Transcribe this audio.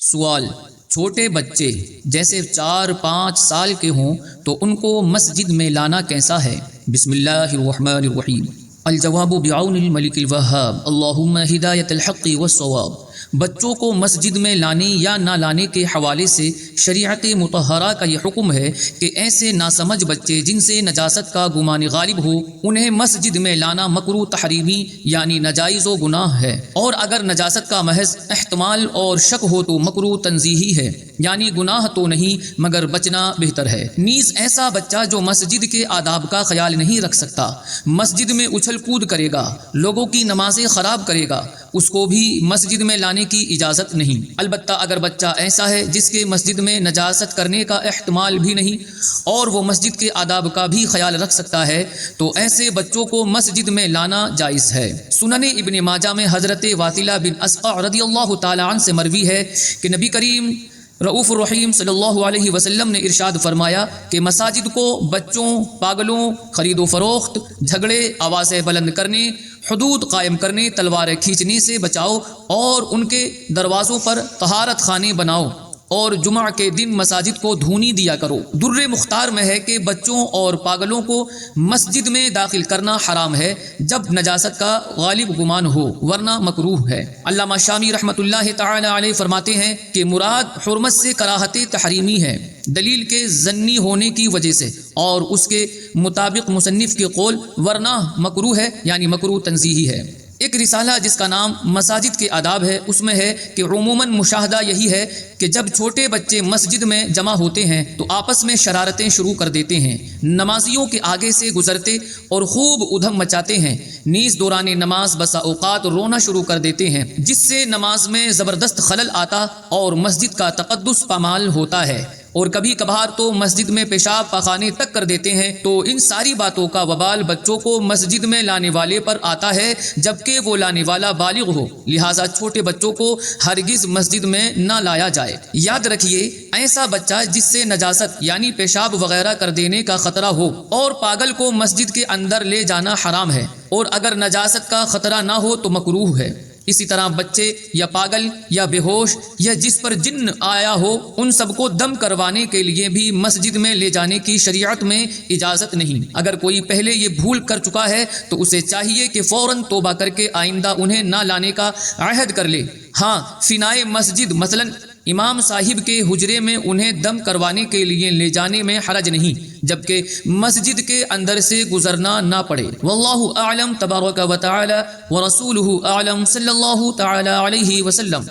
سوال: چھوٹے بچے جیسے 4-5 سال کے ہوں تو ان کو مسجد میں لانا کیسا ہے؟ بسم اللہ الرحمن الرحیم۔ الجواب بعون الملک الوہاب، اللہم ہدایت الحق والصواب۔ بچوں کو مسجد میں لانے یا نہ لانے کے حوالے سے شریعت مطہرہ کا یہ حکم ہے کہ ایسے ناسمجھ بچے جن سے نجاست کا گمان غالب ہو انہیں مسجد میں لانا مکروہ تحریمی یعنی ناجائز و گناہ ہے، اور اگر نجاست کا محض احتمال اور شک ہو تو مکروہ تنزیہی ہے، یعنی گناہ تو نہیں مگر بچنا بہتر ہے۔ نیز ایسا بچہ جو مسجد کے آداب کا خیال نہیں رکھ سکتا، مسجد میں اچھل کود کرے گا، لوگوں کی نمازیں خراب کرے گا، اس کو بھی مسجد میں لانے کی اجازت نہیں۔ البتہ اگر بچہ ایسا ہے جس کے مسجد میں نجاست کرنے کا احتمال بھی نہیں اور وہ مسجد کے آداب کا بھی خیال رکھ سکتا ہے تو ایسے بچوں کو مسجد میں لانا جائز ہے۔ سنن ابن ماجہ میں حضرت واثلہ بن اسقع رضی اللہ تعالی عنہ سے مروی ہے کہ نبی کریم رؤوف الرحیم صلی اللہ علیہ وسلم نے ارشاد فرمایا کہ مساجد کو بچوں، پاگلوں، خرید و فروخت، جھگڑے، آوازیں بلند کرنے، حدود قائم کرنے، تلواریں کھینچنے سے بچاؤ اور ان کے دروازوں پر طہارت خانے بناؤ اور جمعہ کے دن مساجد کو دھونی دیا کرو۔ در مختار میں ہے کہ بچوں اور پاگلوں کو مسجد میں داخل کرنا حرام ہے جب نجاست کا غالب گمان ہو، ورنہ مکروہ ہے۔ علامہ شامی رحمۃ اللہ تعالی علیہ فرماتے ہیں کہ مراد حرمت سے کراہت تحریمی ہے، دلیل کے ظنی ہونے کی وجہ سے، اور اس کے مطابق مصنف کے قول ورنہ مکروہ ہے یعنی مکروہ تنزیہی ہے۔ ایک رسالہ جس کا نام مساجد کے آداب ہے، اس میں ہے کہ عموماً مشاہدہ یہی ہے کہ جب چھوٹے بچے مسجد میں جمع ہوتے ہیں تو آپس میں شرارتیں شروع کر دیتے ہیں، نمازیوں کے آگے سے گزرتے اور خوب ادھم مچاتے ہیں، نیز دوران نماز بسا اوقات رونا شروع کر دیتے ہیں، جس سے نماز میں زبردست خلل آتا اور مسجد کا تقدس پامال ہوتا ہے، اور کبھی کبھار تو مسجد میں پیشاب پاخانے تک کر دیتے ہیں۔ تو ان ساری باتوں کا وبال بچوں کو مسجد میں لانے والے پر آتا ہے جبکہ وہ لانے والا بالغ ہو، لہٰذا چھوٹے بچوں کو ہرگز مسجد میں نہ لایا جائے۔ یاد رکھیے، ایسا بچہ جس سے نجاست یعنی پیشاب وغیرہ کر دینے کا خطرہ ہو اور پاگل کو مسجد کے اندر لے جانا حرام ہے، اور اگر نجاست کا خطرہ نہ ہو تو مکروہ ہے۔ اسی طرح بچے یا پاگل یا بے ہوش یا جس پر جن آیا ہو ان سب کو دم کروانے کے لیے بھی مسجد میں لے جانے کی شریعت میں اجازت نہیں۔ اگر کوئی پہلے یہ بھول کر چکا ہے تو اسے چاہیے کہ فوراً توبہ کر کے آئندہ انہیں نہ لانے کا عہد کر لے۔ ہاں، فنائے مسجد مثلاً امام صاحب کے حجرے میں انہیں دم کروانے کے لیے لے جانے میں حرج نہیں، جبکہ مسجد کے اندر سے گزرنا نہ پڑے۔ واللہ اعلم تبارک و تعالی ورسولہ اعلم صلی اللہ تعالی علیہ وسلم۔